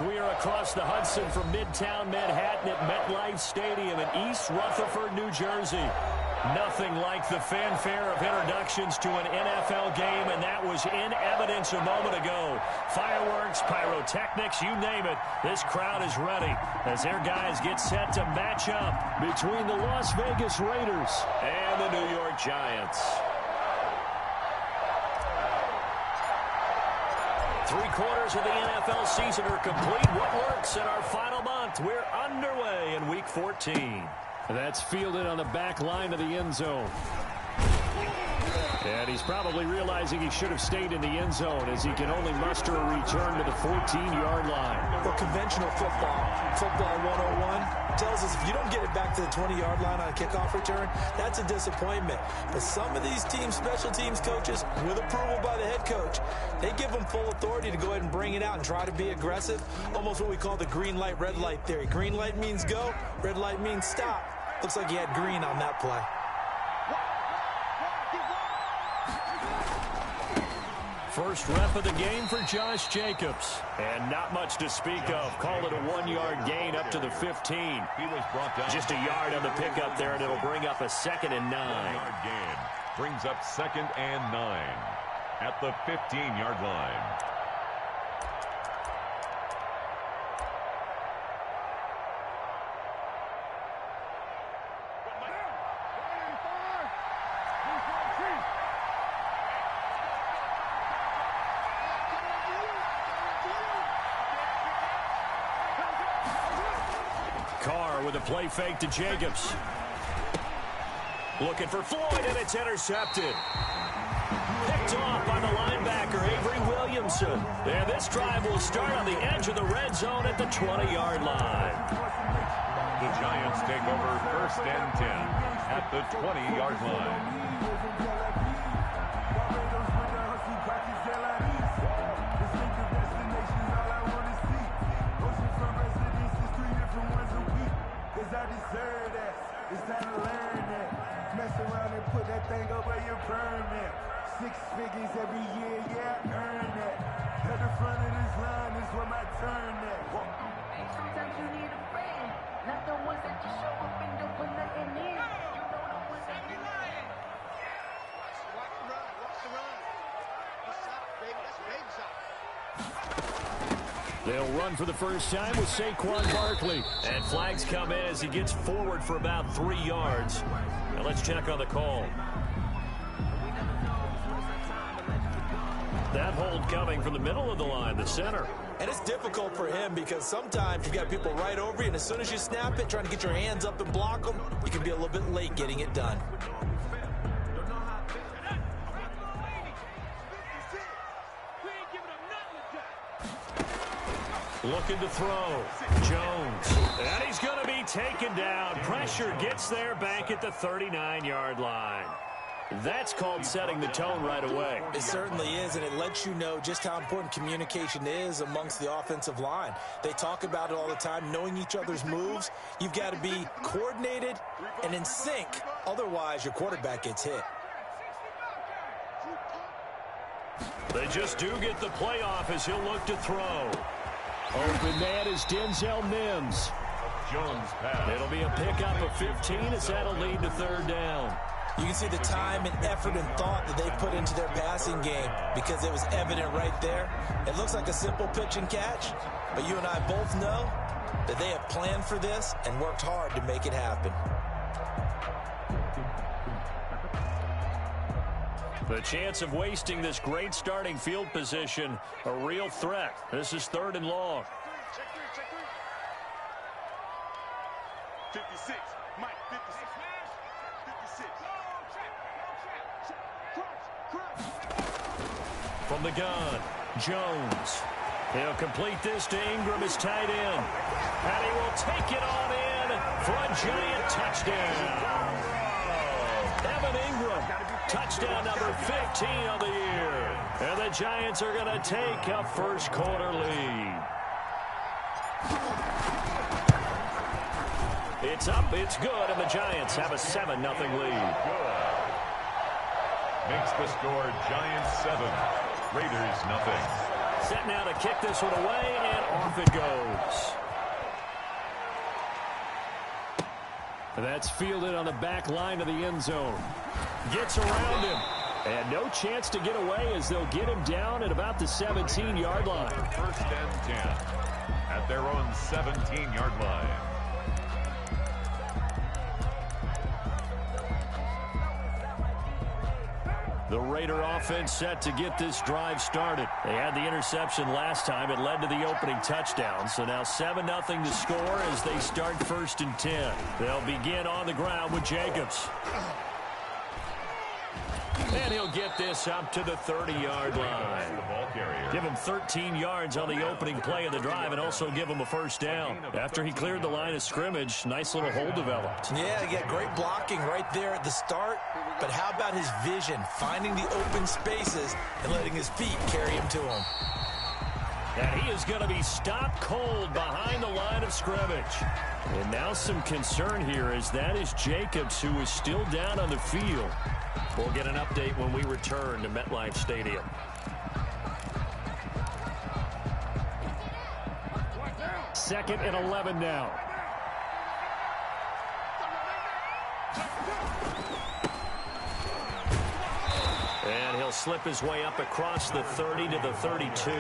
We are across the Hudson from Midtown Manhattan at MetLife Stadium in East Rutherford, New Jersey. Nothing like the fanfare of introductions to an NFL game, and that was in evidence a moment ago. Fireworks, pyrotechnics, you name it. This crowd is ready as their guys get set to match up between the Las Vegas Raiders and the New York Giants. 3/4 of the NFL season are complete. What works in our final month? We're underway in Week 14. That's fielded on the back line of the end zone. And he's probably realizing he should have stayed in the end zone as he can only muster a return to the 14-yard line. Well, conventional football 101, tells us if you don't get it back to the 20-yard line on a kickoff return, that's a disappointment. But some of these special teams coaches, with approval by the head coach, they give them full authority to go ahead and bring it out and try to be aggressive. Almost what we call the green light, red light theory. Green light means go, red light means stop. Looks like he had green on that play. First rep of the game for Josh Jacobs. And not much to speak of. Call it a 1-yard gain up to the 15. He was brought down. Just a yard on the pickup there, and it'll bring up a 2nd and 9. 1-yard gain brings up 2nd and 9 at the 15-yard line. With a play fake to Jacobs. Looking for Floyd, and it's intercepted. Picked off by the linebacker, Avery Williamson. And this drive will start on the edge of the red zone at the 20-yard line. The Giants take over 1st and 10 at the 20-yard line. I deserve that. It's time to learn that. Mess around and put that thing over your permit. 6 figures every year, yeah, I earn that. At the front of this line is where my turn at. Sometimes you need a friend, not the ones that just show up and don't put nothing in. You know the ones that be lying. Watch the run, watch the run. What's up, baby? That's baby shot. They'll run for the first time with Saquon Barkley. And flags come in as he gets forward for about 3 yards. Now let's check on the call. That hold coming from the middle of the line, the center. And it's difficult for him because sometimes you've got people right over you, and as soon as you snap it, trying to get your hands up and block them, you can be a little bit late getting it done. Looking to throw. Jones. And he's going to be taken down. Pressure gets there back at the 39-yard line. That's called setting the tone right away. It certainly is, and it lets you know just how important communication is amongst the offensive line. They talk about it all the time, knowing each other's moves. You've got to be coordinated and in sync. Otherwise, your quarterback gets hit. They just do get the playoff as he'll look to throw. Open man is Denzel Mims. Jones pass. It'll be a pickup of 15 as that'll lead to 3rd down. You can see the time and effort and thought that they put into their passing game because it was evident right there. It looks like a simple pitch and catch, but you and I both know that they have planned for this and worked hard to make it happen. The chance of wasting this great starting field position, a real threat. This is 3rd and long. Check 56. Mike, 56. 56. From the gun, Jones. He'll complete this to Ingram as tight end. And he will take it on in for a giant touchdown. Evan Ingram, touchdown number 15 of the year. And the Giants are going to take a first-quarter lead. It's up, it's good, and the Giants have a 7-0 lead. Makes the score Giants 7, Raiders 0. Set now to kick this one away, and off it goes. That's fielded on the back line of the end zone. Gets around him. And no chance to get away as they'll get him down at about the 17-yard line. First and 10 at their own 17-yard line. The Raider offense set to get this drive started. They had the interception last time. It led to the opening touchdown. So now 7-0 to score as they start first and 10. They'll begin on the ground with Jacobs. And he'll get this up to the 30-yard line. Give him 13 yards on the opening play of the drive and also give him a first down. After he cleared the line of scrimmage, nice little hole developed. Yeah, he got great blocking right there at the start. But how about his vision, finding the open spaces and letting his feet carry him to him? And he is going to be stopped cold behind the line of scrimmage. And now some concern here as that is Jacobs, who is still down on the field. We'll get an update when we return to MetLife Stadium. Second and 11 now. And he'll slip his way up across the 30 to the 32.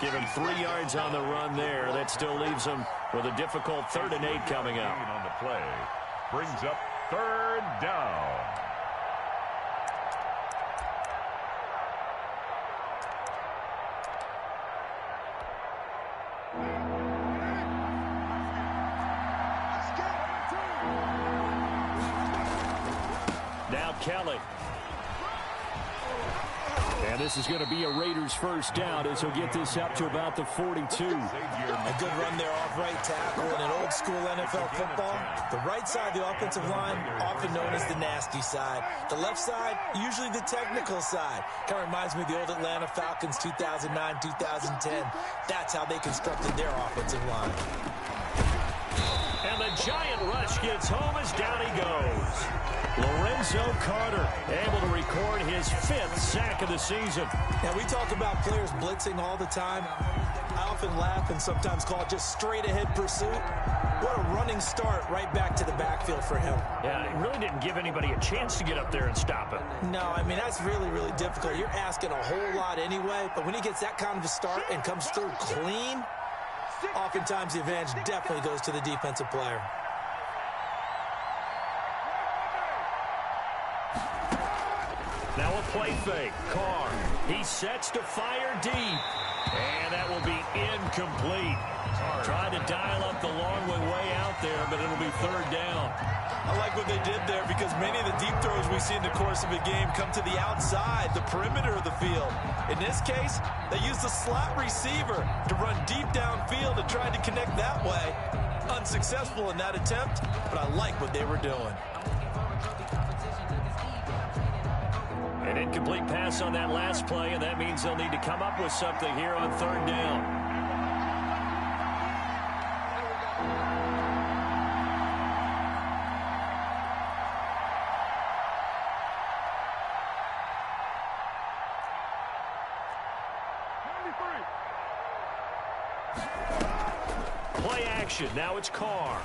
Give him 3 yards on the run there. That still leaves him with a difficult 3rd and 8 coming up. On the play brings up 3rd down. Now Kelly. And this is going to be a Raiders first down as he'll get this up to about the 42. A good run there off right tackle in an old school NFL football. The right side of the offensive line, often known as the nasty side. The left side, usually the technical side. Kind of reminds me of the old Atlanta Falcons 2009, 2010. That's how they constructed their offensive line. And the giant rush gets home as down he goes. Lorenzo Carter able to record his 5th sack of the season. Now, we talk about players blitzing all the time. I often laugh and sometimes call it just straight-ahead pursuit. What a running start right back to the backfield for him. Yeah, it really didn't give anybody a chance to get up there and stop him. No, I mean, that's really, really difficult. You're asking a whole lot anyway, but when he gets that kind of a start and comes through clean, oftentimes the advantage definitely goes to the defensive player. Now a play fake. Carr. He sets to fire deep. And that will be incomplete. Tried to dial up the long way out there, but it'll be 3rd down. I like what they did there because many of the deep throws we see in the course of a game come to the outside, the perimeter of the field. In this case, they used the slot receiver to run deep downfield and tried to connect that way. Unsuccessful in that attempt, but I like what they were doing. An incomplete pass on that last play, and that means they'll need to come up with something here on 3rd down. Play action. Now it's Carr.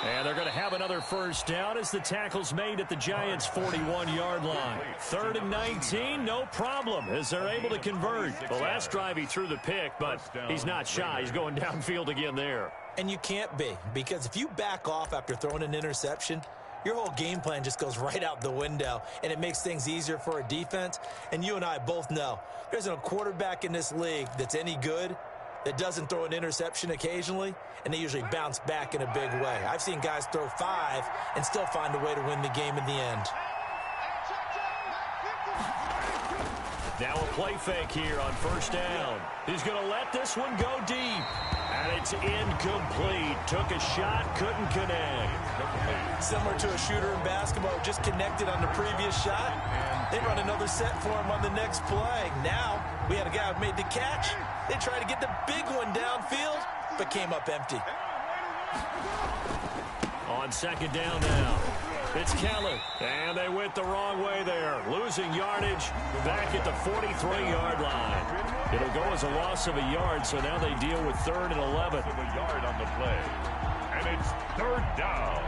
And they're going to have another first down as the tackle's made at the Giants' 41-yard line. 3rd and 19, no problem, as they're able to convert. The last drive he threw the pick, but he's not shy. He's going downfield again there. And you can't be, because if you back off after throwing an interception, your whole game plan just goes right out the window, and it makes things easier for a defense. And you and I both know there isn't a quarterback in this league that's any good that doesn't throw an interception occasionally, and they usually bounce back in a big way. I've seen guys throw 5 and still find a way to win the game in the end. Now a play fake here on first down. He's going to let this one go deep. And it's incomplete. Took a shot, couldn't connect. Similar to a shooter in basketball, just connected on the previous shot. They run another set for him on the next play. Now, we had a guy who made the catch. They tried to get the big one downfield, but came up empty. On second down now. It's Kelly, and they went the wrong way there, losing yardage back at the 43-yard line. It'll go as a loss of a yard, so now they deal with 3rd and 11. Of a yard on the play, and it's 3rd down.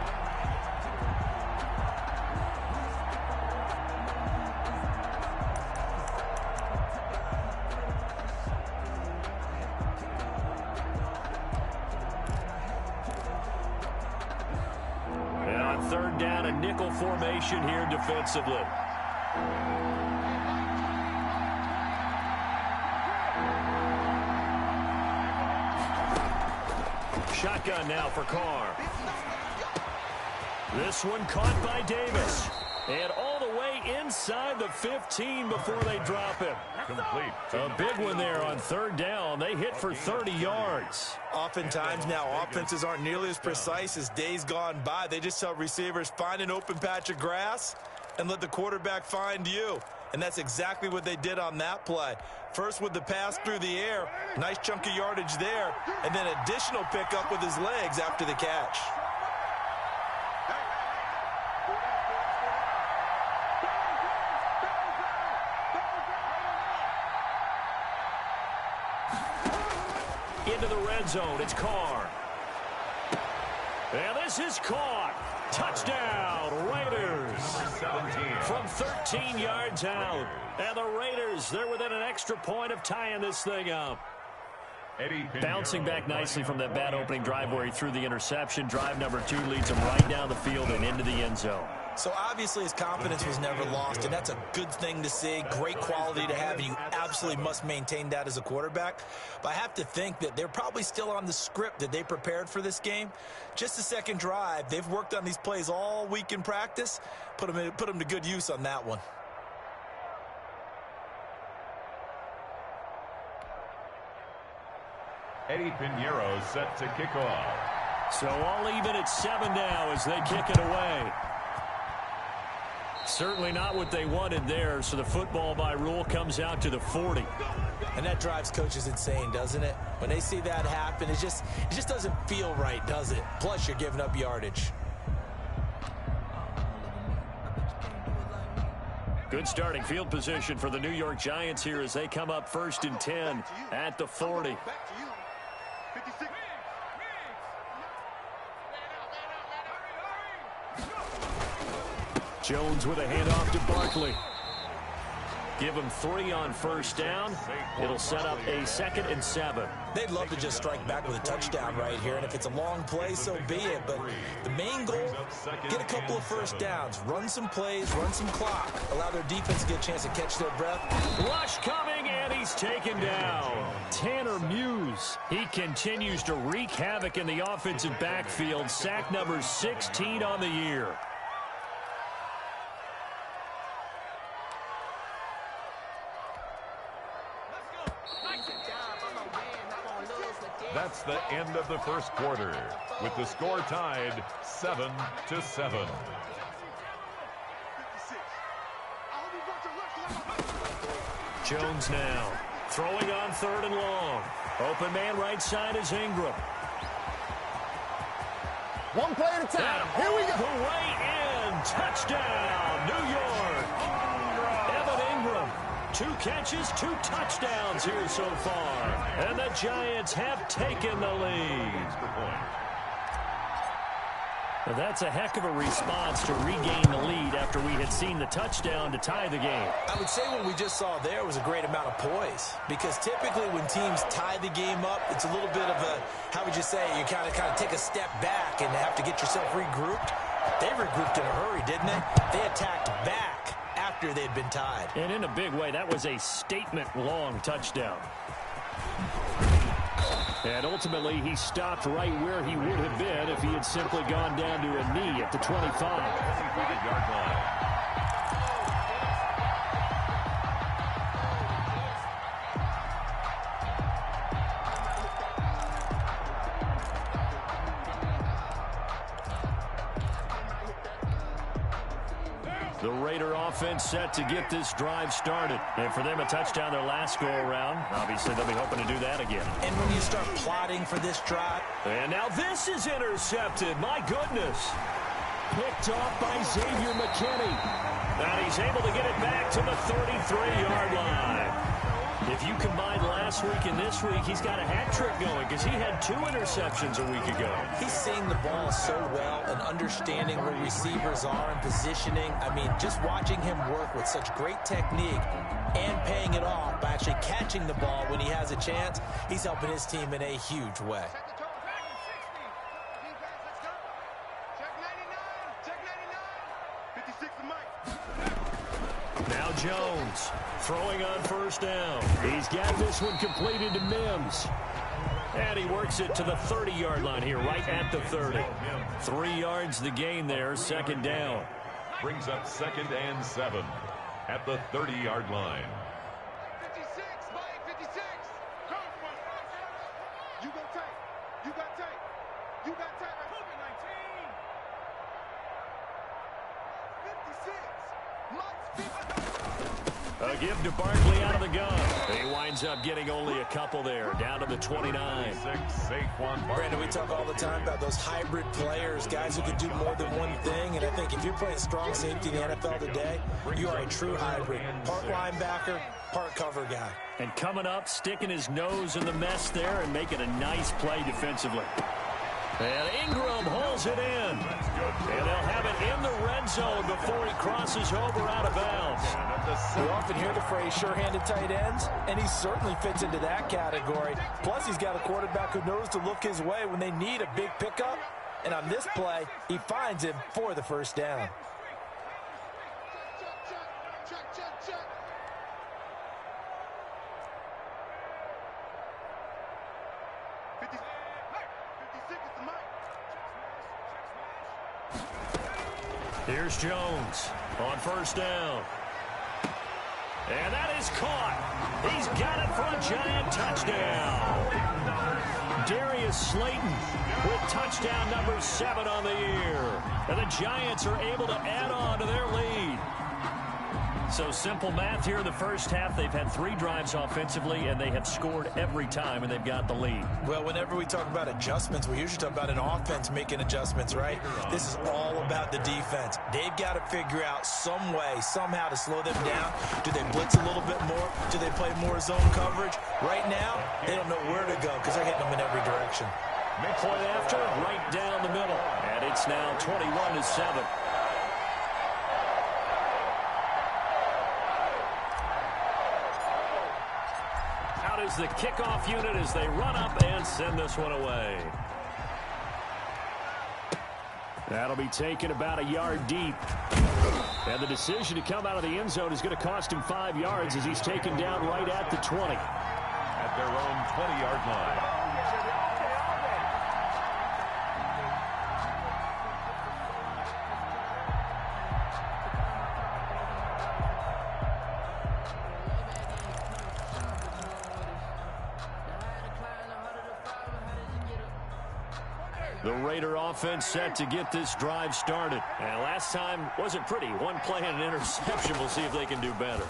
And on 3rd down, a nickel formation here defensively. Shotgun now for Carr. This one caught by Davis. And all the way inside the 15 before they drop him. Complete. A big one there on 3rd down. They hit for 30 yards. Oftentimes now, offenses aren't nearly as precise as days gone by. They just tell receivers, find an open patch of grass and let the quarterback find you. And that's exactly what they did on that play. First with the pass through the air, nice chunk of yardage there, and then additional pickup with his legs after the catch. Into the red zone, it's Carr. And this is caught. Touchdown, Raiders. 17. From 13 yards out. And the Raiders, they're within an extra point of tying this thing up. Bouncing back nicely from that bad opening drive where he threw the interception. Drive number 2 leads him right down the field and into the end zone. So obviously his confidence was never lost, and that's a good thing to see, great quality to have, and you absolutely must maintain that as a quarterback. But I have to think that they're probably still on the script that they prepared for this game. Just the second drive, they've worked on these plays all week in practice, put them to good use on that one. Eddie Pinheiro set to kick off. So all even at 7 now as they kick it away. Certainly not what they wanted there, so the football by rule comes out to the 40. And that drives coaches insane, doesn't it? When they see that happen, it just doesn't feel right, does it? Plus, you're giving up yardage. Good starting field position for the New York Giants here as they come up 1st and 10 at the 40. Back to you. 56. Jones with a handoff to Barkley. Give him 3 on 1st down. It'll set up a 2nd and 7. They'd love to just strike back with a touchdown right here, and if it's a long play, so be it. But the main goal, get a couple of 1st downs, run some plays, run some clock, allow their defense to get a chance to catch their breath. Rush coming, and he's taken down. Tanner Muse. He continues to wreak havoc in the offensive backfield. Sack number 16 on the year. That's the end of the 1st quarter, with the score tied 7-7. Jones now throwing on 3rd and long. Open man right side is Ingram. One play at a time. Here we go. The way in. Touchdown, New York. Evan Ingram. 2 catches, 2 touchdowns here so far. And the Giants have taken the lead. Well, that's a heck of a response to regain the lead after we had seen the touchdown to tie the game. I would say what we just saw there was a great amount of poise, because typically when teams tie the game up, it's a little bit of a, how would you say, you kind of take a step back and have to get yourself regrouped. They regrouped in a hurry, didn't they? They attacked back after they'd been tied. And in a big way, that was a statement-long touchdown. And ultimately, he stopped right where he would have been if he had simply gone down to a knee at the 25-yard line. The Raider offense set to get this drive started. And for them, a touchdown their last go-around. Obviously, they'll be hoping to do that again. And when you start plotting for this drive. And now this is intercepted. My goodness. picked off by Xavier McKinney. And he's able to get it back to the 33-yard line. If you combine last week and this week, he's got a hat trick going because he had 2 interceptions a week ago. He's seeing the ball so well and understanding where receivers are and positioning. I mean, just watching him work with such great technique and paying it off by actually catching the ball when he has a chance, he's helping his team in a huge way. Now Jones throwing on first down. He's got this one completed to Mims. And he works it to the 30-yard line here, right at the 30. 3 yards the gain there, second down. Brings up 2nd and 7 at the 30-yard line. 56, Mike, 56. You got tape. You got tape. You got tape. 56. A give to Barkley out of the gun. He winds up getting only a couple there, down to the 29. Brandon, we talk all the time about those hybrid players, guys who can do more than one thing, and I think if you're playing strong safety in the NFL today, you are a true hybrid. Part linebacker, part cover guy. And coming up, sticking his nose in the mess there and making a nice play defensively. And Ingram holds it in. And they'll have it in the red zone before he crosses over out of bounds. We often hear the phrase sure-handed tight ends, and he certainly fits into that category. Plus, he's got a quarterback who knows to look his way when they need a big pickup. And on this play, he finds him for the first down. Here's Jones on first down. And that is caught. He's got it for a Giant touchdown. Darius Slayton with touchdown number 7 on the year. And the Giants are able to add on to their lead. So simple math here in the first half. They've had 3 drives offensively, and they have scored every time, and they've got the lead. Well, whenever we talk about adjustments, we usually talk about an offense making adjustments, right? This is all about the defense. They've got to figure out some way, somehow to slow them down. Do they blitz a little bit more? Do they play more zone coverage? Right now, they don't know where to go because they're hitting them in every direction. Point after, right down the middle. And it's now 21-7. Is the kickoff unit as they run up and send this one away. That'll be taken about a yard deep. And the decision to come out of the end zone is going to cost him 5 yards as he's taken down right at the 20. At their own 20-yard line. The Raider offense set to get this drive started. And last time wasn't pretty. 1 play and an interception. We'll see if they can do better.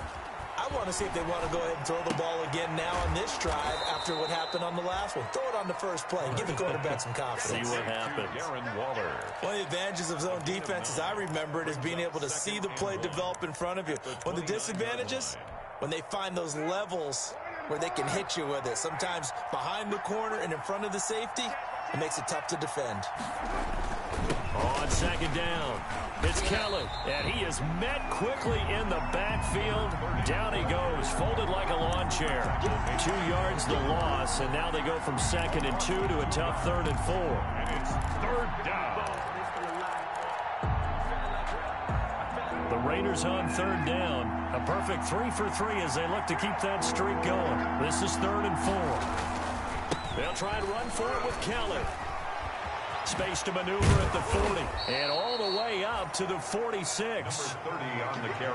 I want to see if they want to go ahead and throw the ball again now on this drive after what happened on the last one. Throw it on the first play and give the quarterback some confidence. See what happens. One of the advantages of zone defense, as I remember it, is being able to see the play develop in front of you. One of the disadvantages, when they find those levels where they can hit you with it, sometimes behind the corner and in front of the safety, it makes it tough to defend. On second down, it's Kelly, and he is met quickly in the backfield. Down he goes, folded like a lawn chair. 2 yards the loss, and now they go from 2nd and 2 to a tough 3rd and 4. And it's 3rd down. The Raiders on 3rd down. A perfect 3 for 3 as they look to keep that streak going. This is 3rd and 4. They'll try and run for it with Kelly. Space to maneuver at the 40. And all the way up to the 46.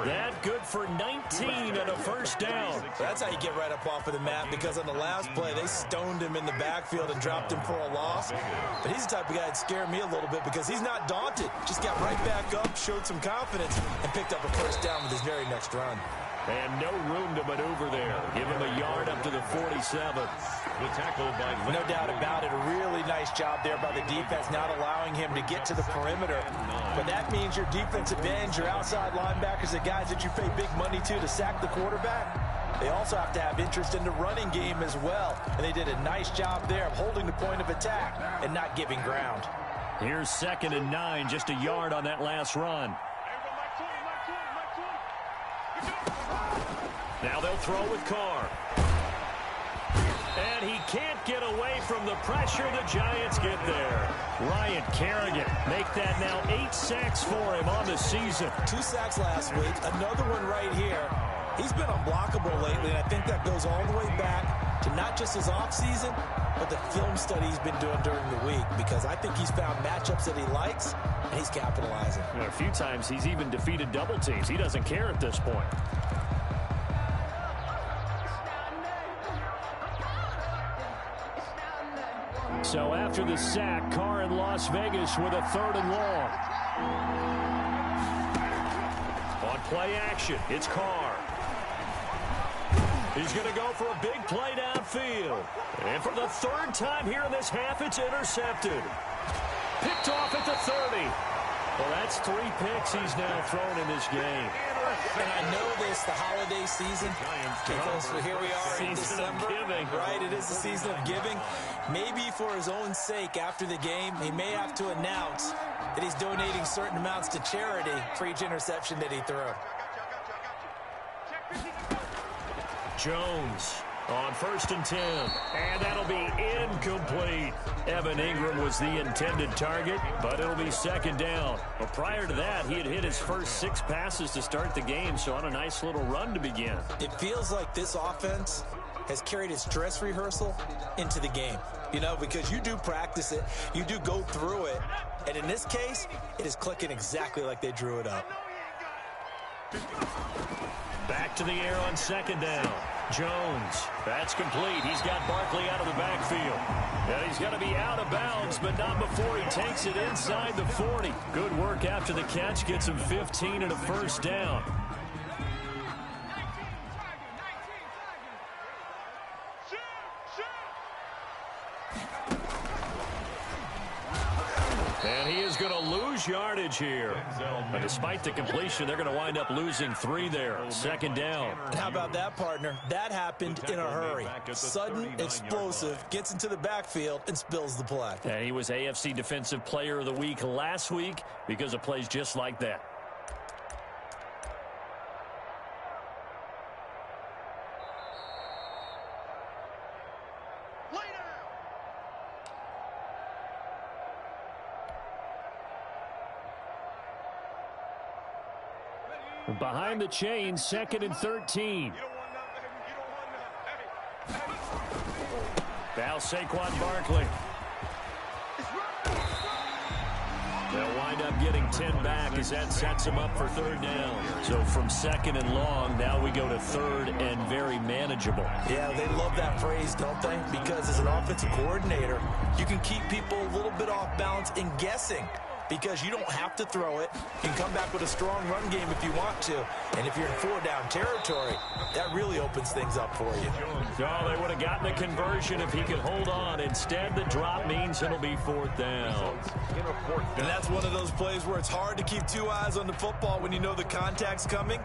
That good for 19 and a first down. That's how you get right up off of the mat, because on the last play, they stoned him in the backfield and dropped him for a loss. But he's the type of guy that scared me a little bit because he's not daunted. Just got right back up, showed some confidence, and picked up a first down with his very next run. And no room to maneuver there. Give him a yard up to the 47. The tackle by No doubt about it. A really nice job there by the defense, not allowing him to get to the perimeter. But that means your defensive ends, your outside linebackers, the guys that you pay big money to sack the quarterback, they also have to have interest in the running game as well. And they did a nice job there of holding the point of attack and not giving ground. Here's 2nd and 9, just a yard on that last run. Now they'll throw with Carr. And he can't get away from the pressure. The Giants get there. Ryan Kerrigan make that now 8 sacks for him on the season. 2 sacks last week, another one right here. He's been unblockable lately, and I think that goes all the way back to not just his offseason, but the film study he's been doing during the week, because I think he's found matchups that he likes, and he's capitalizing. A few times he's even defeated double teams. He doesn't care at this point. So after the sack, Carr in Las Vegas with a 3rd and long. On play action, it's Carr. He's going to go for a big play downfield. And for the 3rd time here in this half, it's intercepted. Picked off at the 30. Well, that's 3 picks he's now thrown in this game. And I know this, the holiday season, because here we are in December. Right, it is the season of giving. Maybe for his own sake, after the game, he may have to announce that he's donating certain amounts to charity for each interception that he threw. Jones on 1st and 10. And that'll be incomplete. Evan Ingram was the intended target, but it'll be 2nd down. But prior to that, he had hit his first 6 passes to start the game, so on a nice little run to begin. It feels like this offense has carried its dress rehearsal into the game. You know, because you do practice it, you do go through it, and in this case, it is clicking exactly like they drew it up. Back to the air on 2nd down. Jones, that's complete. He's got Barkley out of the backfield. And he's going to be out of bounds, but not before he takes it inside the 40. Good work after the catch. Gets him 15 and a 1st down. And he is going to lose yardage here. But despite the completion, they're going to wind up losing 3 there. 2nd down. And how about that, partner? That happened in a hurry. Sudden, explosive, gets into the backfield and spills the play. And he was AFC Defensive Player of the Week last week because of plays just like that. Behind the chain, 2nd and 13. Now Saquon Barkley. They'll wind up getting 10 back as that sets him up for 3rd down. So from 2nd and long, now we go to 3rd and very manageable. Yeah, they love that phrase, don't they? Because as an offensive coordinator, you can keep people a little bit off balance in guessing. Because you don't have to throw it. You can come back with a strong run game if you want to. And if you're in 4-down territory, that really opens things up for you. Oh, they would have gotten a conversion if he could hold on. Instead, the drop means it'll be 4th down. And that's one of those plays where it's hard to keep 2 eyes on the football when you know the contact's coming,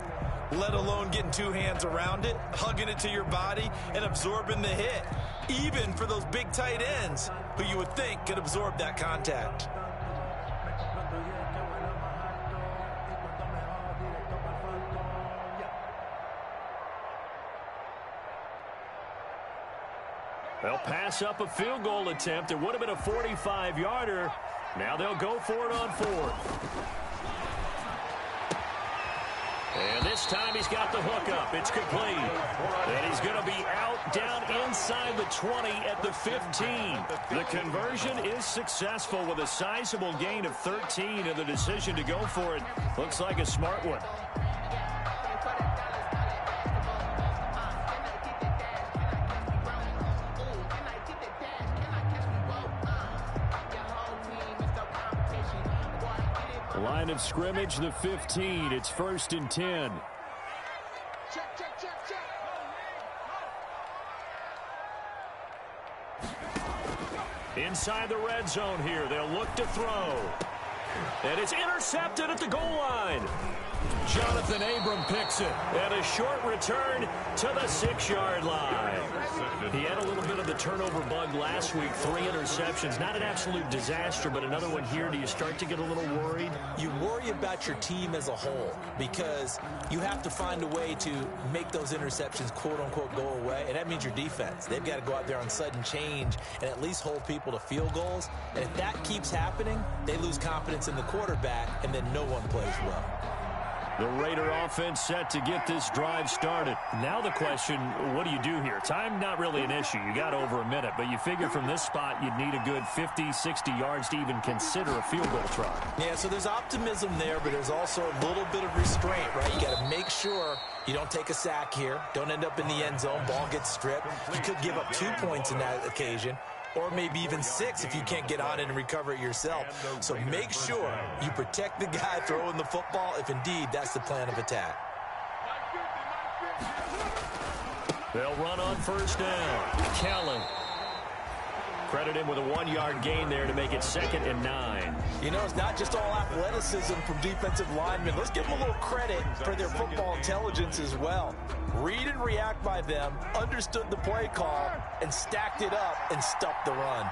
let alone getting 2 hands around it, hugging it to your body, and absorbing the hit. Even for those big tight ends who you would think could absorb that contact. They'll pass up a field goal attempt. It would have been a 45-yarder. Now they'll go for it on 4th. And this time he's got the hook up. It's complete. And he's going to be out down inside the 20 at the 15. The conversion is successful with a sizable gain of 13, and the decision to go for it looks like a smart one. Line of scrimmage, the 15. It's 1st and 10. Inside the red zone here, they'll look to throw. And it's intercepted at the goal line. Jonathan Abram picks it. And a short return to the 6-yard line. He had a little bit of the turnover bug last week. 3 interceptions. Not an absolute disaster, but another one here. Do you start to get a little worried? You worry about your team as a whole because you have to find a way to make those interceptions, quote-unquote, go away. And that means your defense. They've got to go out there on sudden change and at least hold people to field goals. And if that keeps happening, they lose confidence in the quarterback, and then no one plays well. The Raider offense set to get this drive started. Now the question, what do you do here? Time not really an issue. You got over a minute, but you figure from this spot you'd need a good 50, 60 yards to even consider a field goal try. Yeah, so there's optimism there, but there's also a little bit of restraint, right? You got to make sure you don't take a sack here. Don't end up in the end zone. Ball gets stripped. You could give up 2 points in that occasion, or maybe even 6 if you can't get on it and recover it yourself. So make sure you protect the guy throwing the football if indeed that's the plan of attack. They'll run on first down. Kelly. Credit him with a 1-yard gain there to make it 2nd and 9. You know, it's not just all athleticism from defensive linemen. Let's give them a little credit for their football intelligence as well. Read and react by them, understood the play call, and stacked it up and stuffed the run.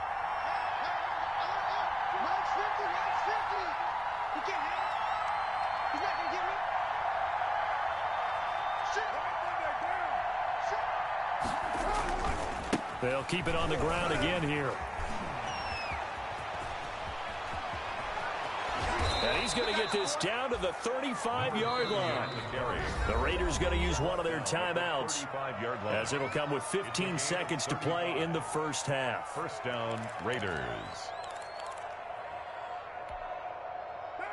They'll keep it on the ground again here. And he's going to get this down to the 35-yard line. The Raiders going to use one of their timeouts, as it'll come with 15 seconds to play in the first half. First down, Raiders.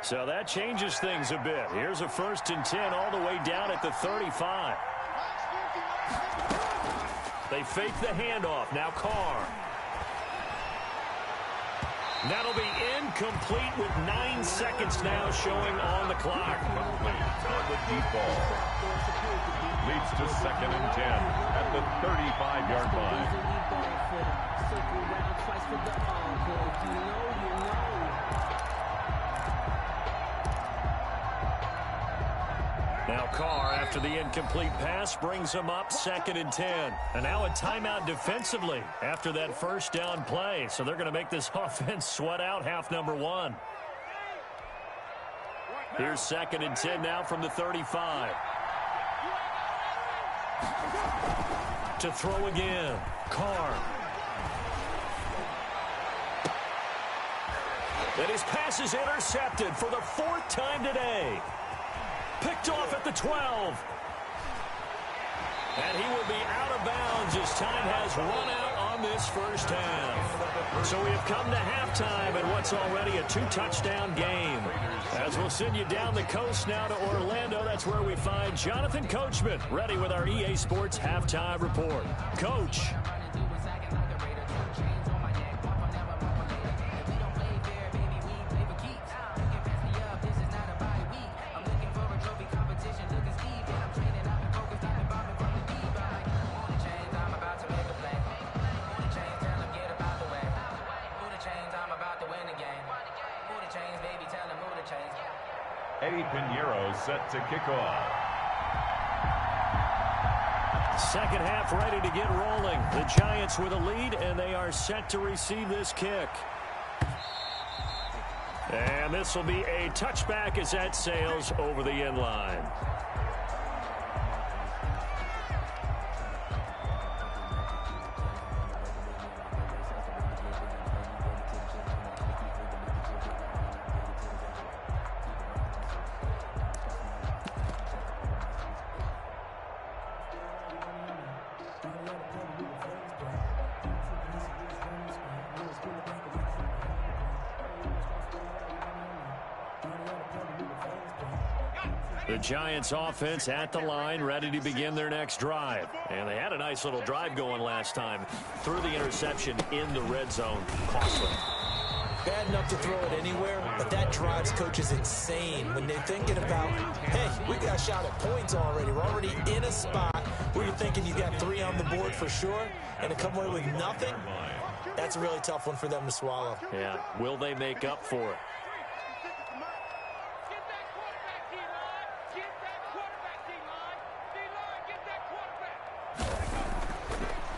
So that changes things a bit. Here's a 1st and 10 all the way down at the 35. They fake the handoff. Now Carr. That'll be incomplete with 9 seconds now showing on the clock. On the deep ball. Leads to 2nd and 10 at the 35-yard line. Now Carr, after the incomplete pass, brings him up 2nd and 10. And now a timeout defensively after that first down play. So they're going to make this offense sweat out half number 1. Here's 2nd and 10 now from the 35. To throw again. Carr. And his pass is intercepted for the 4th time today. Picked off at the 12. And he will be out of bounds as time has run out on this first half. So we have come to halftime in what's already a 2-touchdown game. As we'll send you down the coast now to Orlando, that's where we find Jonathan Coachman, ready with our EA Sports Halftime Report. Coach. Eddie Pinheiro set to kick off. Second half ready to get rolling. The Giants with a lead, and they are set to receive this kick. And this will be a touchback as that sails over the end line. The Giants offense at the line, ready to begin their next drive. And they had a nice little drive going last time. Threw the interception in the red zone. Costly. bad enough to throw it anywhere, but that drives coaches insane when they're thinking about, hey, we got a shot at points already. We're already in a spot where you're thinking you got 3 on the board for sure, and to come away with nothing, that's a really tough one for them to swallow. Yeah, will they make up for it?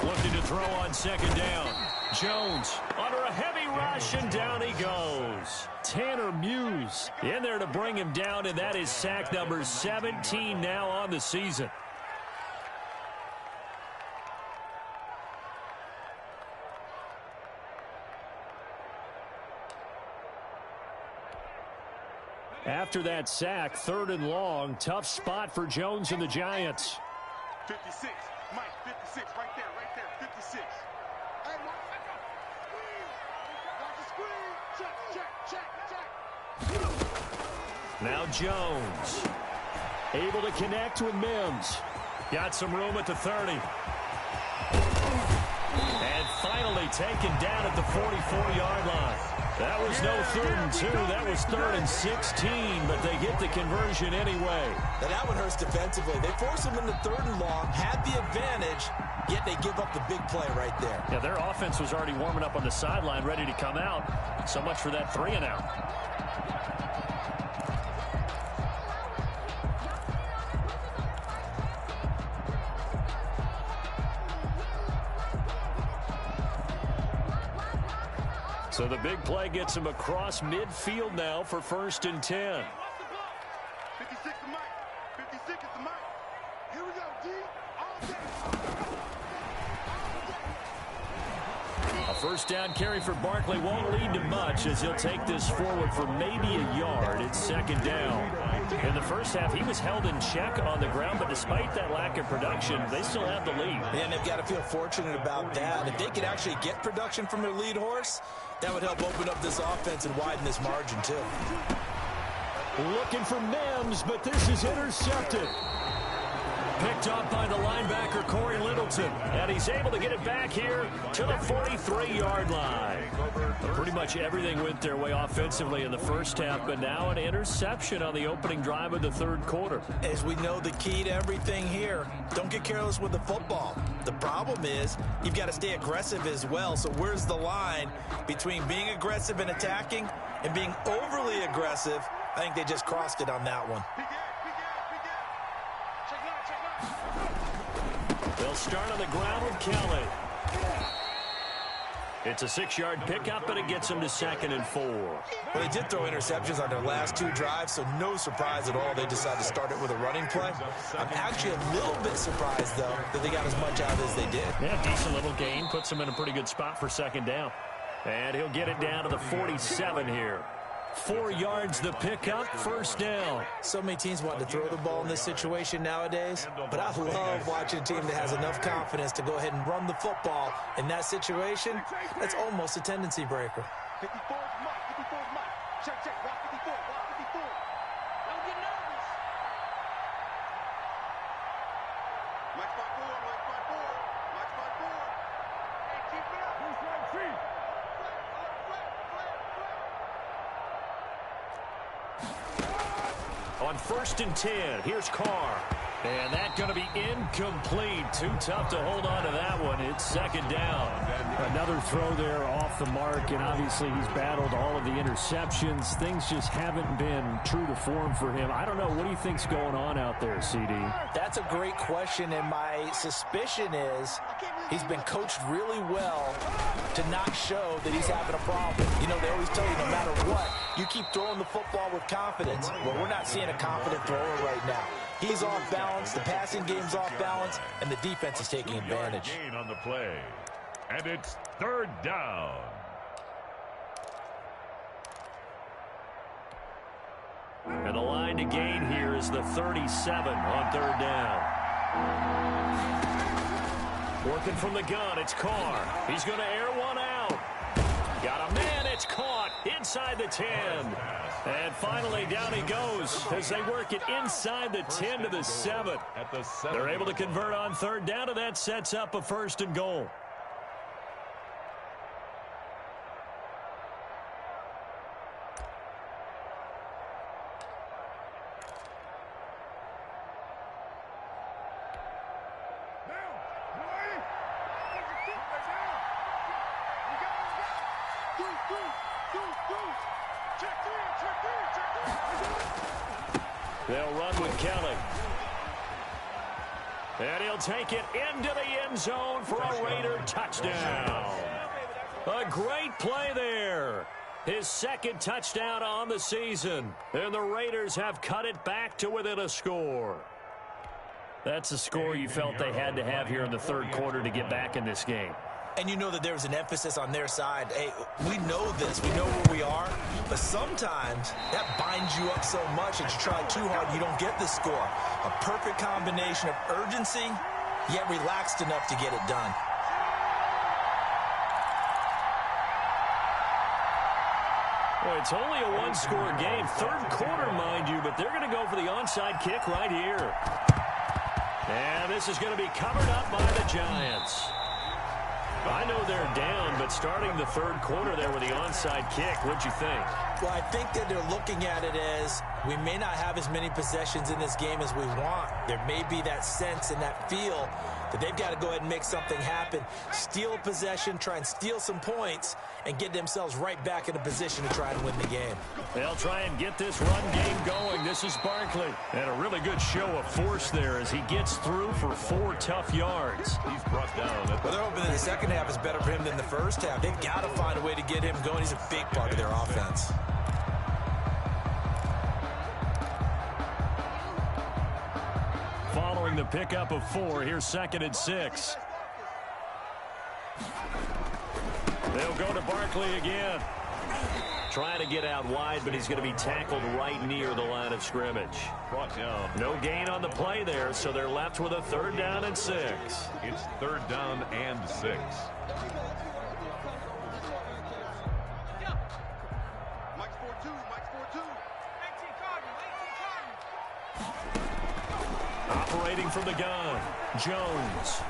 Looking to throw on second down. Jones under a heavy rush, and down he goes. Tanner Muse in there to bring him down, and that is sack number 17 now on the season. After that sack, 3rd and long, tough spot for Jones and the Giants. 56, Mike, 56, right there, 56. Hey, Mike, got the screen, check. Now Jones, able to connect with Mims. Got some room at the 30. And finally taken down at the 44-yard line. That was no 3rd and 2. That was 3rd and 16, but they get the conversion anyway. Now that one hurts defensively. They force them into 3rd and long, had the advantage, yet they give up the big play right there. Yeah, their offense was already warming up on the sideline, ready to come out. So much for that 3 and out. So the big play gets him across midfield now for 1st and 10. 56 to Mike. 56 is to Mike. Here we go, D. All day. A 1st down carry for Barkley won't lead to much as he'll take this forward for maybe a yard. It's 2nd down. In the first half, he was held in check on the ground, but despite that lack of production, they still have the lead. And they've got to feel fortunate about that. If they could actually get production from their lead horse, that would help open up this offense and widen this margin, too. Looking for Mims, but this is intercepted. Picked up by the linebacker, Corey Littleton. And he's able to get it back here to the 43-yard line. Pretty much everything went their way offensively in the first half, but now an interception on the opening drive of the 3rd quarter. As we know, the key to everything here, don't get careless with the football. The problem is you've got to stay aggressive as well. So where's the line between being aggressive and attacking and being overly aggressive? I think they just crossed it on that one. They'll start on the ground with Kelly. It's a 6-yard pickup, but it gets them to 2nd and 4. Well, they did throw interceptions on their last 2 drives, so no surprise at all they decided to start it with a running play. I'm actually a little bit surprised, though, that they got as much out as they did. Yeah, decent little gain. Puts them in a pretty good spot for 2nd down. And he'll get it down to the 47 here. 4 yards the pickup, 1st down. So many teams want to throw the ball in this situation nowadays, but I love watching a team that has enough confidence to go ahead and run the football in that situation. That's almost a tendency breaker. 54 is Mike. 54 is Mike. Check, check. Watch 54. Watch 54. Don't get nervous. Mike spot 4. Mike spot 4. Mike spot 4. Hey, keep it up. Who's right, Chief? On 1st and 10, here's Carr. And that's going to be incomplete. Too tough to hold on to that one. It's 2nd down. Another throw there off the mark, and obviously he's battled all of the interceptions. Things just haven't been true to form for him. I don't know. What do you think's going on out there, CD? That's a great question, and my suspicion is he's been coached really well to not show that he's having a problem. You know, they always tell you no matter what, you keep throwing the football with confidence. Well, we're not seeing a confident thrower right now. He's off balance, the passing game's off balance, and the defense is taking advantage. Gain on the play. And it's 3rd down. And the line to gain here is the 37 on 3rd down. Working from the gun, it's Carr. He's going to air one out. Got a man, it's caught inside the 10. And finally, down he goes as they work it inside the 10 to the 7. They're able to convert on 3rd down, and that sets up a 1st and goal. They'll run with Kelly. And he'll take it into the end zone for a Raider touchdown. A great play there. His second touchdown on the season. And the Raiders have cut it back to within a score. That's a score you felt they had to have here in the third quarter to get back in this game. And you know that there was an emphasis on their side. Hey, we know this. We know where we are. But sometimes that binds you up so much that you try too hard, you don't get the score. A perfect combination of urgency, yet relaxed enough to get it done. Well, it's only a one-score game. Third quarter, mind you, but they're going to go for the onside kick right here. And this is going to be covered up by the Giants. I know they're down, but starting the third quarter there with the onside kick, what'd you think? Well, I think that they're looking at it as we may not have as many possessions in this game as we want. There may be that sense and that feel that they've got to go ahead and make something happen, steal a possession, try and steal some points, and get themselves right back in a position to try and win the game. They'll try and get this run game going. This is Barkley. And a really good show of force there as he gets through for 4 tough yards. He's brought down. Well, they're hoping that the second half is better for him than the first half. They've got to find a way to get him going. He's a big part of their offense. Following the pickup of 4, here's 2nd and 6. They'll go to Barkley again. Trying to get out wide, but he's going to be tackled right near the line of scrimmage. Brought down. No gain on the play there, so they're left with a 3rd down and 6. It's 3rd down and 6. Mike's 4-2. Mike's 4-2. Operating from the gun, Jones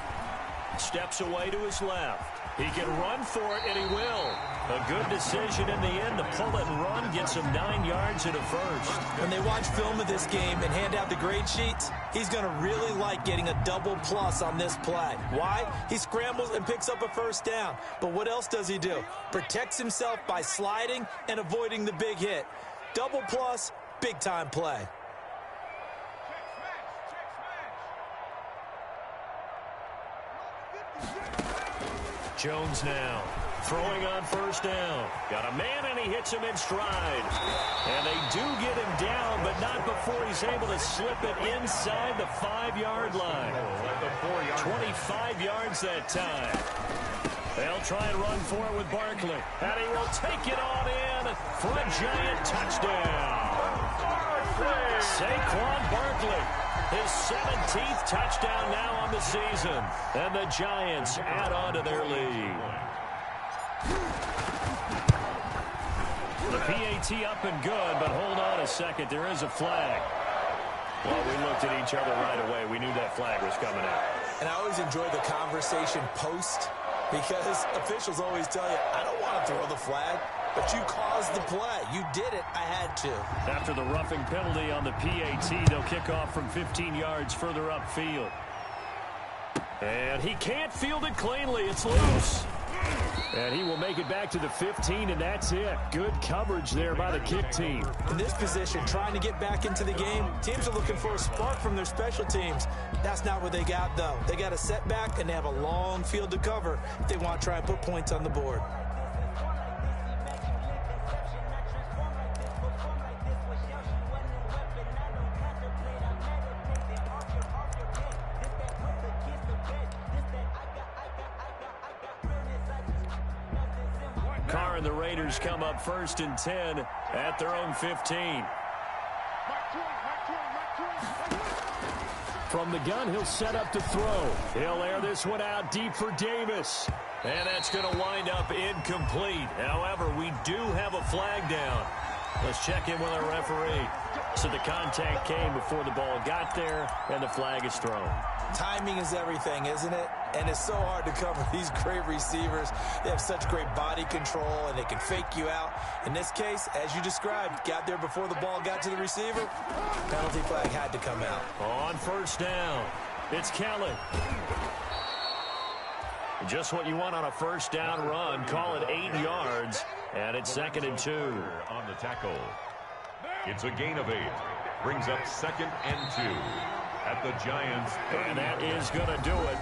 steps away to his left. He can run for it, and he will. A good decision in the end to pull it and run, gets him 9 yards and a first. When they watch film of this game and hand out the grade sheets, he's going to really like getting a double plus on this play. Why? He scrambles and picks up a 1st down. But what else does he do? Protects himself by sliding and avoiding the big hit. Double plus, big-time play. Jones now throwing on 1st down. Got a man, and he hits him in stride. And they do get him down, but not before he's able to slip it inside the 5-yard line. 25 yards that time. They'll try and run for it with Barkley. And he will take it on in for a Giant touchdown. Saquon Barkley. His 17th touchdown now on the season. And the Giants add on to their lead. The PAT up and good, but hold on a second. There is a flag. Well, we looked at each other right away. We knew that flag was coming out. And I always enjoy the conversation post because officials always tell you, I don't want to throw the flag. But you caused the play. You did it. I had to. After the roughing penalty on the PAT, they'll kick off from 15 yards further upfield. And he can't field it cleanly. It's loose. And he will make it back to the 15, and that's it. Good coverage there by the kick team. In this position, trying to get back into the game, teams are looking for a spark from their special teams. That's not what they got, though. They got a setback, and they have a long field to cover if they want to try and put points on the board. Carr and the Raiders come up 1st and 10 at their own 15. From the gun, he'll set up to throw. He'll air this one out deep for Davis. And that's going to wind up incomplete. However, we do have a flag down. Let's check in with our referee. So the contact came before the ball got there, and the flag is thrown. Timing is everything, isn't it? And it's so hard to cover these great receivers. They have such great body control, and they can fake you out. In this case, as you described, got there before the ball got to the receiver. Penalty flag had to come out. On 1st down, it's Kelly. Just what you want on a first down run. Call it 8 yards, and it's 2nd and 2. On the tackle. It's a gain of 8. Brings up 2nd and 2 at the Giants. And that is going to do it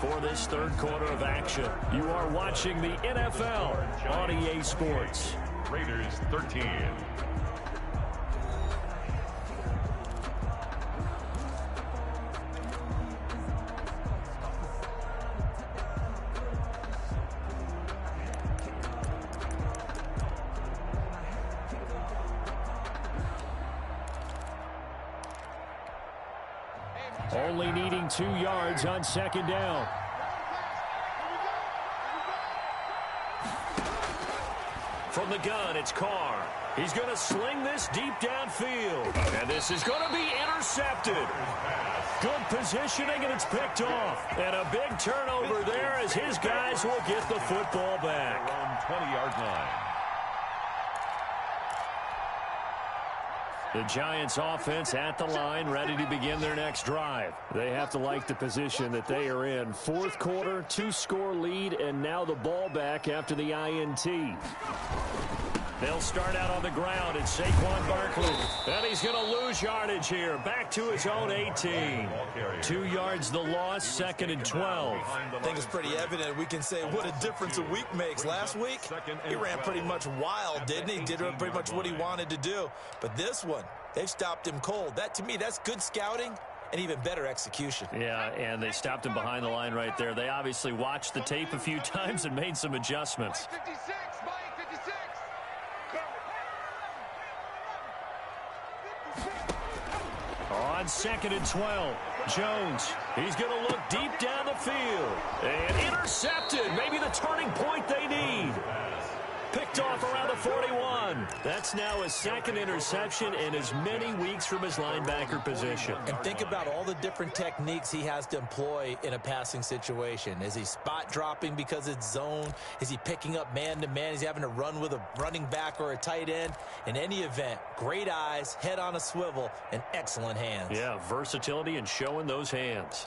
for this third quarter of action. You are watching the NFL on EA Sports. Raiders 13. Only needing 2 yards on 2nd down. From the gun, it's Carr. He's going to sling this deep downfield. And this is going to be intercepted. Good positioning, and it's picked off. And a big turnover there as his guys will get the football back. Around 20-yard line. The Giants offense at the line, ready to begin their next drive. They have to like the position that they are in. Fourth quarter, 2-score lead, and now the ball back after the INT. They'll start out on the ground. It's Saquon Barkley. And he's going to lose yardage here. Back to his own 18. 2 yards the loss, 2nd and 12. I think it's pretty evident. We can say what a difference a week makes. Last week, he ran pretty much wild, didn't he? Did pretty much what he wanted to do. But this one, they've stopped him cold. That, to me, that's good scouting and even better execution. Yeah, and they stopped him behind the line right there. They obviously watched the tape a few times and made some adjustments. On 2nd and 12, Jones, he's going to look deep down the field. And intercepted, maybe the turning point they need. Picked off around the 41. That's now his 2nd interception in as many weeks from his linebacker position. And think about all the different techniques he has to employ in a passing situation. Is he spot dropping because it's zone? Is he picking up man-to-man? Is he having to run with a running back or a tight end? In any event, great eyes, head on a swivel, and excellent hands. Yeah, versatility and showing those hands.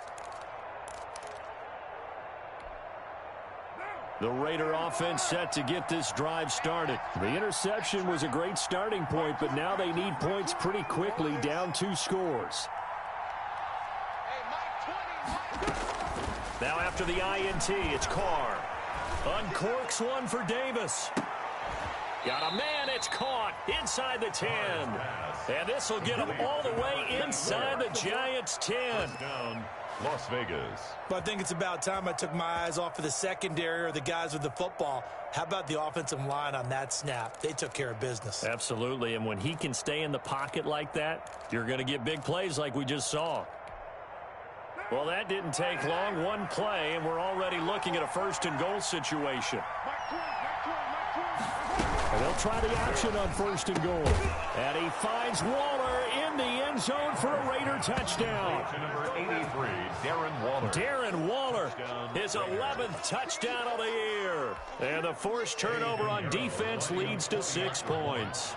The Raider offense set to get this drive started. The interception was a great starting point, but now they need points pretty quickly, down 2 scores. Now after the INT, it's Carr. Uncorks one for Davis. Got a man, it's caught inside the 10. And this will get him all the way inside the Giants' 10. Down, Las Vegas. But I think it's about time I took my eyes off of the secondary or the guys with the football. How about the offensive line on that snap? They took care of business. Absolutely, and when he can stay in the pocket like that, you're going to get big plays like we just saw. Well, that didn't take long. One play, and we're already looking at a 1st and goal situation. And they'll try the option on 1st and goal. And he finds Waller in the end zone for a Raider touchdown. To number 83, Darren Waller. Darren Waller, his 11th touchdown of the year. And the forced turnover on defense leads to 6 points.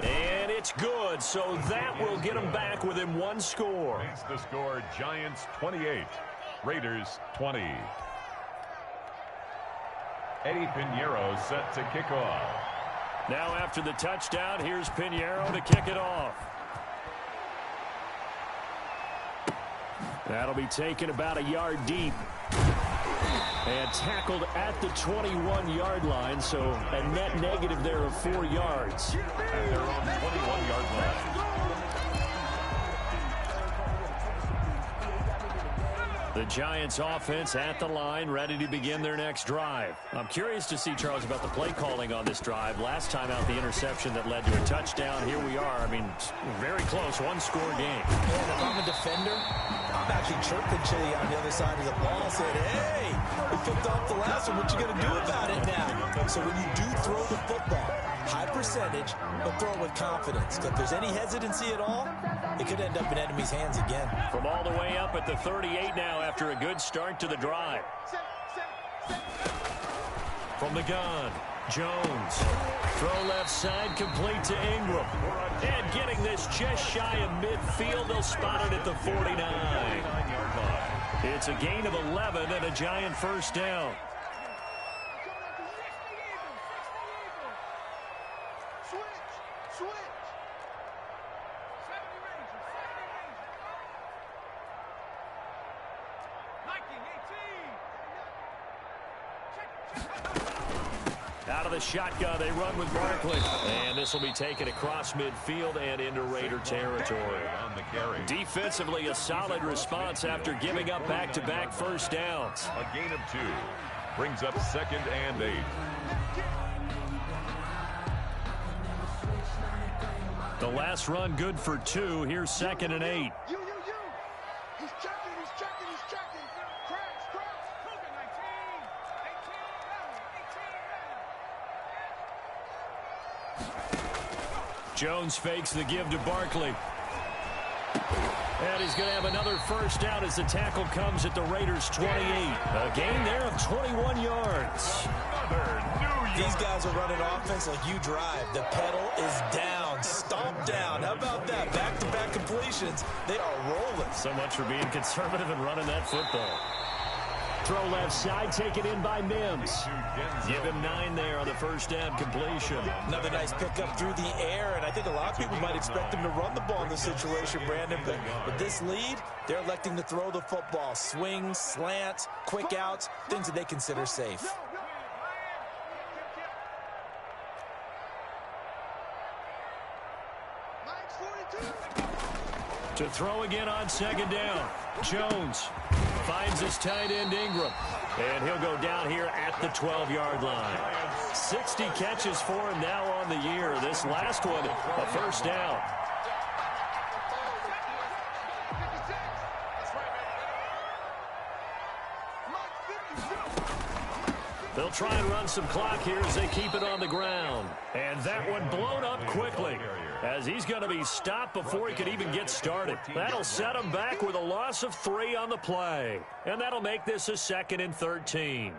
And it's good, so that will get him back within 1 score. Makes the score Giants 28, Raiders 20. Eddie Pinheiro set to kick off. Now after the touchdown, here's Pinheiro to kick it off. That'll be taken about a yard deep. And tackled at the 21-yard line, so a net negative there of 4 yards. At their own 21-yard line. The Giants offense at the line, ready to begin their next drive. I'm curious to see, Charles, about the play calling on this drive. Last time out, the interception that led to a touchdown. Here we are. I mean, very close, 1-score game. Man, if I'm a defender, I'm actually chirping Chili on the other side of the ball, saying, hey, we picked off the last one. What you going to do about it now? So when you do throw the football, high percentage, but throw it with confidence. If there's any hesitancy at all, it could end up in enemy's hands again. From all the way up at the 38 now after a good start to the drive. From the gun, Jones. Throw left side, complete to Ingram. And getting this just shy of midfield, they'll spot it at the 49. It's a gain of 11 and a Giant first down. Out of the shotgun, they run with Barkley. And this will be taken across midfield and into Raider territory. On the carry. Defensively, a solid response after giving up back-to-back first downs. A gain of 2. Brings up 2nd and 8. The last run good for 2. Here's 2nd and 8. He's checking. Cross. Jones fakes the give to Barkley. And he's going to have another first down as the tackle comes at the Raiders' 28. A gain there of 21 yards. These guys are running offense like you drive. The pedal is down. Stomp down. How about that? Back-to-back completions. They are rolling. So much for being conservative and running that football. Throw left side, taken in by Mims. Give him 9 there on the first down completion. Another nice pickup through the air, and I think a lot of people might expect him to run the ball in this situation, Brandon, but with this lead, they're electing to throw the football. Swings, slants, quick outs, things that they consider safe. To throw again on 2nd down. Jones finds his tight end Ingram. And he'll go down here at the 12-yard line. 60 catches for him now on the year. This last one, a first down. They'll try and run some clock here as they keep it on the ground. And that one blown up quickly as he's going to be stopped before he could even get started. That'll set him back with a loss of 3 on the play. And that'll make this a 2nd and 13.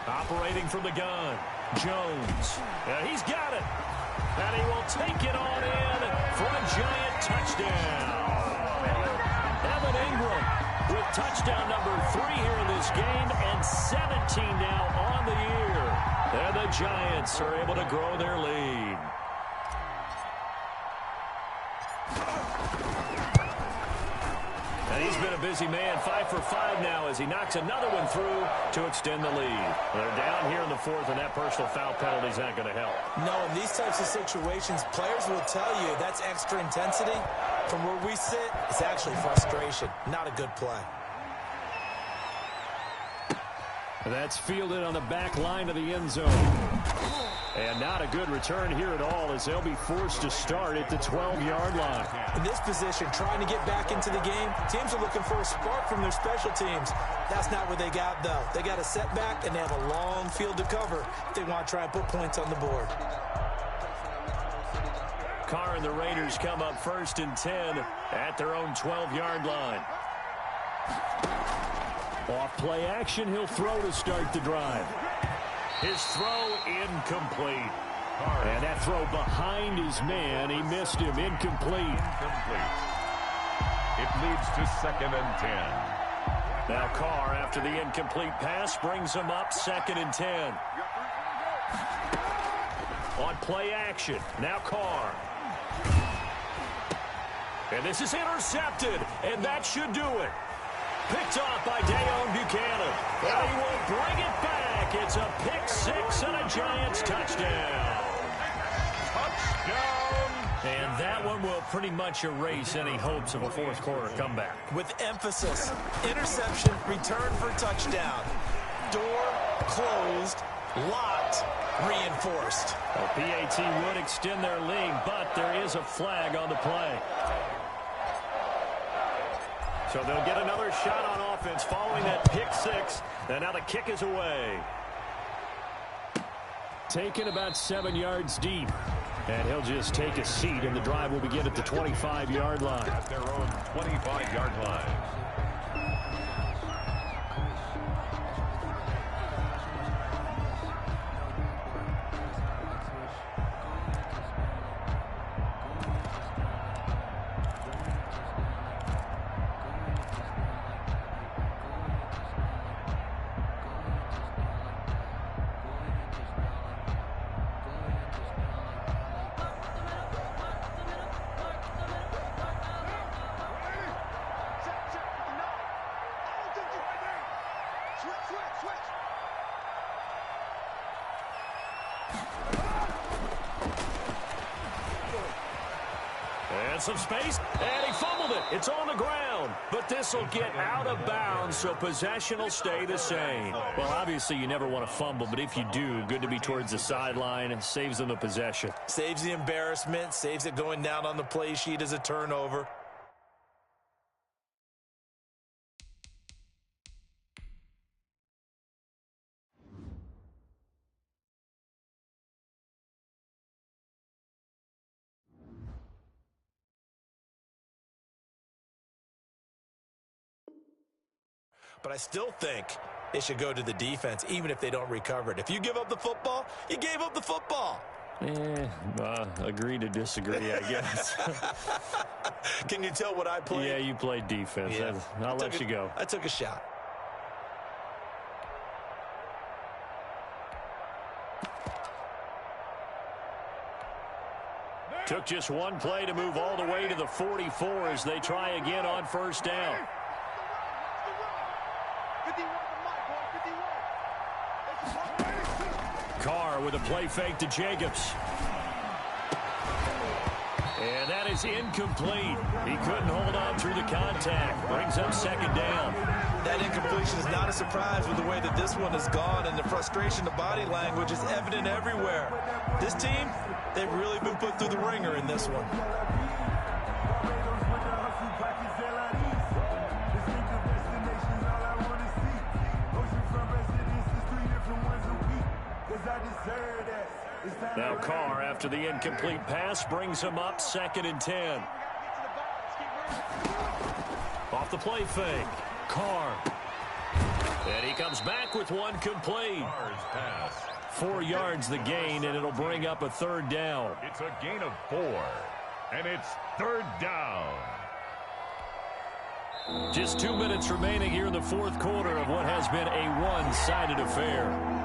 Operating from the gun, Jones. And he's got it. And he will take it on in for a Giant touchdown. Evan Ingram with touchdown number 3 here in this game and 17 now on the year. And the Giants are able to grow their lead. And he's been a busy man, 5 for 5 now as he knocks another one through to extend the lead. They're down here in the 4th, and that personal foul penalty is not going to help. No, in these types of situations, players will tell you that's extra intensity. From where we sit, it's actually frustration, not a good play. That's fielded on the back line of the end zone. And not a good return here at all as they'll be forced to start at the 12-yard line. In this position, trying to get back into the game, teams are looking for a spark from their special teams. That's not what they got, though. They got a setback, and they have a long field to cover if they want to try and put points on the board. Carr and the Raiders come up 1st and 10 at their own 12-yard line. Off play action, he'll throw to start the drive. His throw incomplete. And that throw behind his man, he missed him, incomplete. It leads to 2nd and 10. Now Carr, after the incomplete pass, brings him up 2nd and 10. On play action, now Carr. And this is intercepted, and that should do it. Picked off by Dayon Buchanan. And he will bring it back. It's a pick 6 and a Giants touchdown. Touchdown! And that one will pretty much erase any hopes of a fourth quarter comeback. With emphasis, interception, return for touchdown. Door closed, locked, reinforced. Well, PAT would extend their lead, but there is a flag on the play. So they'll get another shot on offense following that pick 6. And now the kick is away. Taken about 7 yards deep. And he'll just take a seat, and the drive will begin at the 25-yard line. At their own 25-yard line. And some space, and he fumbled it. It's on the ground, but this will get out of bounds, so possession will stay the same. Well, obviously you never want to fumble, but if you do, good to be towards the sideline and saves them the possession. Saves the embarrassment, saves it going down on the play sheet as a turnover. But I still think it should go to the defense, even if they don't recover it. If you give up the football, you gave up the football. Agree to disagree, I guess. Can you tell what I played? Yeah, you played defense. Yeah. I'll let you go. I took a shot. Took just one play to move all the way to the 44 as they try again on first down. Carr with a play fake to Jacobs. And that is incomplete. He couldn't hold on through the contact. Brings up second down. That incompletion is not a surprise with the way that this one has gone, and the frustration, the body language is evident everywhere. This team, they've really been put through the ringer in this one. Now Carr, after the incomplete pass, brings him up 2nd and 10. Off the play fake, Carr. And he comes back with one complete. Carr's pass. 4 yards the gain, and it'll bring up a 3rd down. It's a gain of 4, and it's 3rd down. Just 2 minutes remaining here in the 4th quarter of what has been a one-sided affair.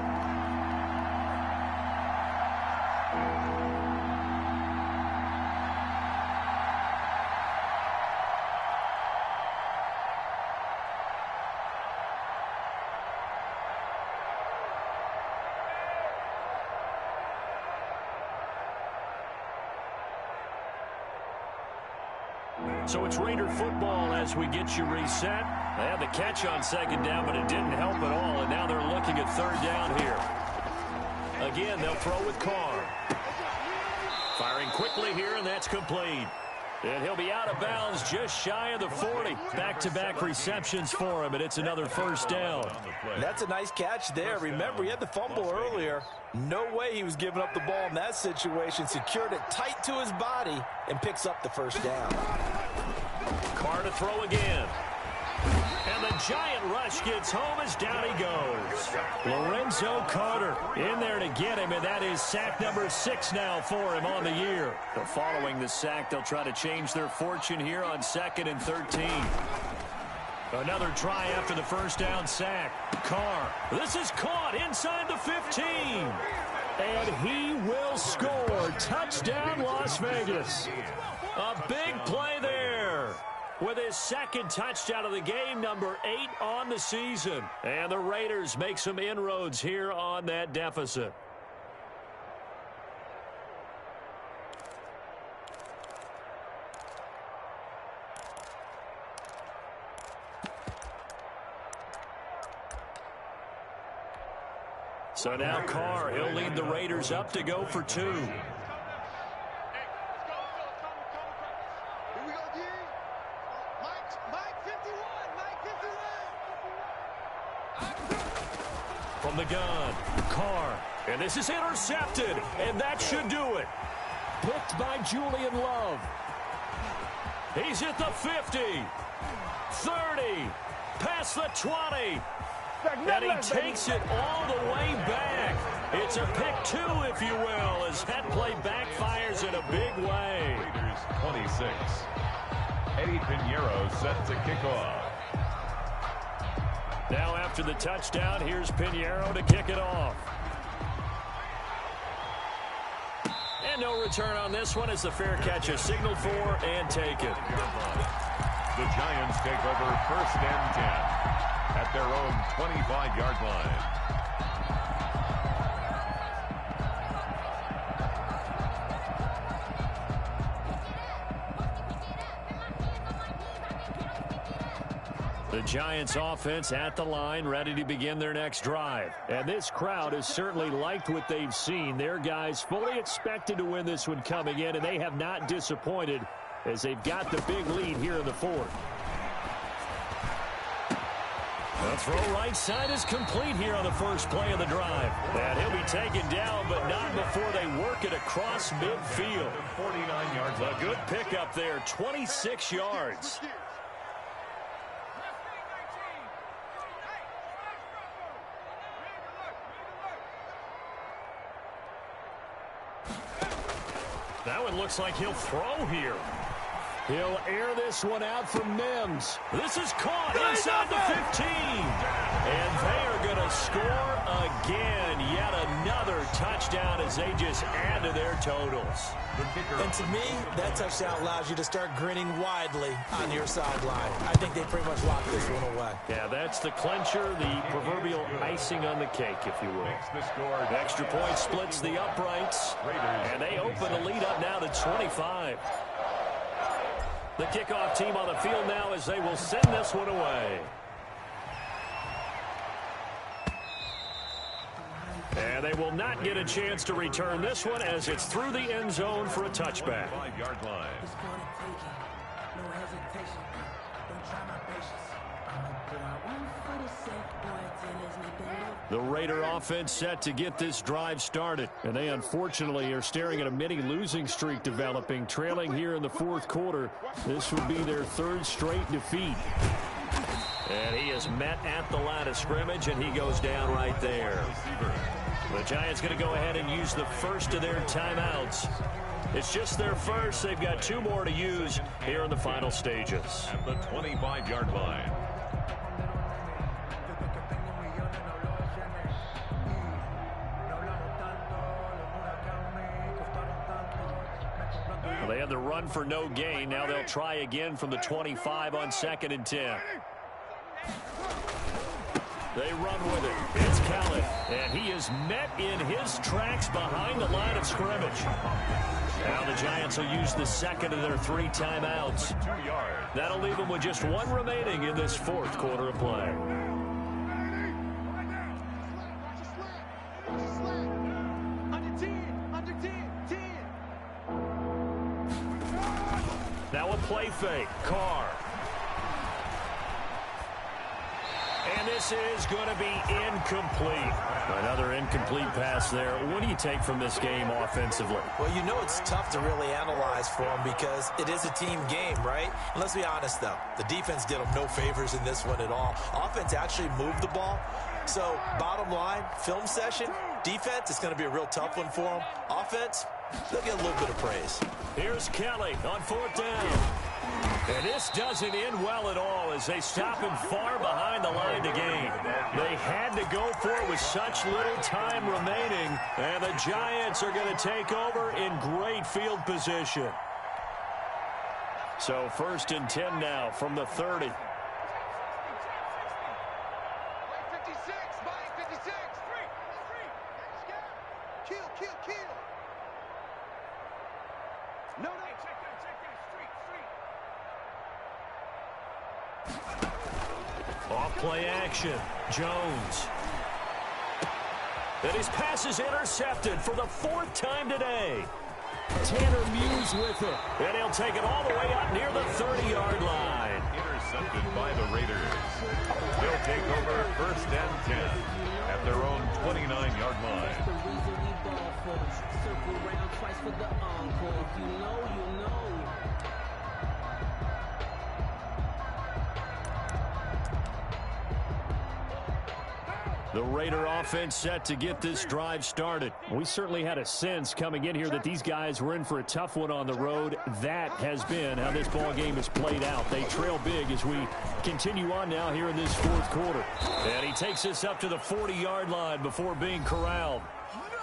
So it's Raider football as we get you reset. They had the catch on 2nd down, but it didn't help at all, and now they're looking at 3rd down here. Again, they'll throw with Carr. Firing quickly here, and that's complete. And he'll be out of bounds just shy of the 40. Back-to-back receptions for him, and it's another 1st down. That's a nice catch there. Remember, he had the fumble earlier. No way he was giving up the ball in that situation. Secured it tight to his body and picks up the 1st down. Carr to throw again. And the giant rush gets home as down he goes. Lorenzo Carter in there to get him, and that is sack number 6 now for him on the year. But following the sack, they'll try to change their fortune here on 2nd and 13. Another try after the 1st down sack. Carr. This is caught inside the 15. And he will score. Touchdown, Las Vegas. A big play there. With his 2nd touchdown of the game, number 8 on the season. And the Raiders make some inroads here on that deficit. So now Carr, he'll lead the Raiders up to go for 2. From the gun, Carr, and this is intercepted, and that should do it. picked by Julian Love. He's at the 50, 30, past the 20. And he takes it all the way back. It's a pick two, if you will, as that play backfires in a big way. Raiders 26. Eddie Pinheiro set to kick off. Now after the touchdown, here's Pinheiro to kick it off. And no return on this one as the fair catch is signaled for and taken. The Giants take over 1st and 10 at their own 25-yard line. The Giants offense at the line, ready to begin their next drive. And this crowd has certainly liked what they've seen. Their guys fully expected to win this one coming in, and they have not disappointed as they've got the big lead here in the fourth. The throw right side is complete here on the first play of the drive. And he'll be taken down, but not before they work it across midfield. 49 yards. A good pickup there, 26 yards. That one looks like he'll throw here. He'll air this one out from Mims. This is caught inside the 15. And they are going to score again. Yet another touchdown as they just add to their totals. And to me, that touchdown allows you to start grinning widely on your sideline. I think they pretty much locked this one away. Yeah, that's the clincher, the proverbial icing on the cake, if you will. The extra point splits the uprights. And they open the lead up now to 25. The kickoff team on the field now as they will send this one away. And they will not get a chance to return this one as it's through the end zone for a touchback. 5-yard line. The Raider offense set to get this drive started. And they unfortunately are staring at a mini losing streak developing, trailing here in the fourth quarter. This would be their third straight defeat. And he is met at the line of scrimmage, and he goes down right there. The Giants going to go ahead and use the first of their timeouts. It's just their first. They've got 2 more to use here in the final stages. At the 25-yard line. Well, they had the run for no gain. Now they'll try again from the 25 on 2nd and 10. They run with it. It's Kelly. And he is met in his tracks behind the line of scrimmage. Now the Giants will use the second of their 3 timeouts. 2 yards. That'll leave them with just 1 remaining in this fourth quarter of play. Now a play fake. Carr. And this is going to be incomplete. Another incomplete pass there. What do you take from this game offensively? Well, you know it's tough to really analyze for them because it is a team game, right? And let's be honest, though. The defense did them no favors in this one at all. Offense actually moved the ball. So, bottom line, film session, defense, it's going to be a real tough one for them. Offense, they'll get a little bit of praise. Here's Kelly on 4th down. And this doesn't end well at all as they stop him far behind the line to gain. They had to go for it with such little time remaining. And the Giants are going to take over in great field position. So 1st and 10 now from the 30. 56, Mike, 56. Kill. No, check that, street. Off play action. Jones. And his pass is intercepted for the 4th time today. Tanner Muse with it. And he'll take it all the way up near the 30-yard line. Intercepted by the Raiders. They'll take over 1st and 10 at their own 29-yard line. for. Circle round twice for the encore. If you know, you know. The Raider offense set to get this drive started. We certainly had a sense coming in here that these guys were in for a tough one on the road. That has been how this ball game has played out. They trail big as we continue on now here in this fourth quarter. And he takes us up to the 40-yard line before being corralled.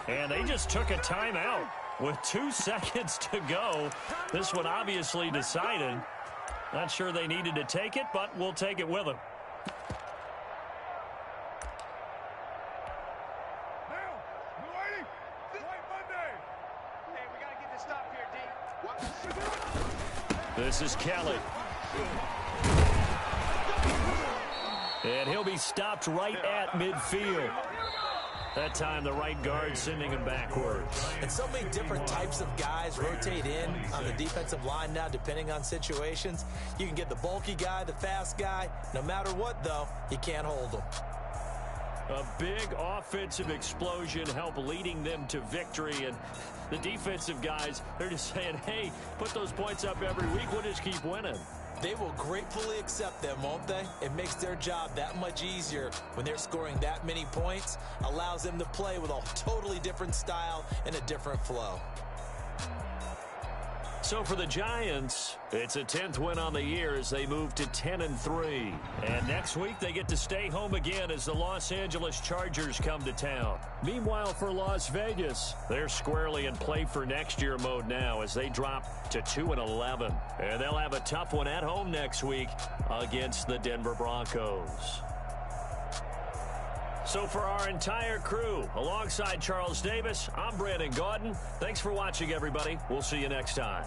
And they just took a timeout with 2 seconds to go. This one obviously decided. Not sure they needed to take it, but we'll take it with them. This is Kelly. And he'll be stopped right at midfield. That time the right guard sending him backwards. And so many different types of guys rotate in on the defensive line now depending on situations. You can get the bulky guy, the fast guy. No matter what, though, you can't hold them. A big offensive explosion helped leading them to victory. And the defensive guys, they're just saying, hey, put those points up every week. We'll just keep winning. They will gratefully accept them, won't they? It makes their job that much easier when they're scoring that many points. Allows them to play with a totally different style and a different flow. So for the Giants, it's a 10th win on the year as they move to 10-3. And next week they get to stay home again as the Los Angeles Chargers come to town. Meanwhile for Las Vegas, they're squarely in play for next year mode now as they drop to 2-11. And they'll have a tough one at home next week against the Denver Broncos. So for our entire crew, alongside Charles Davis, I'm Brandon Gaudin. Thanks for watching, everybody. We'll see you next time.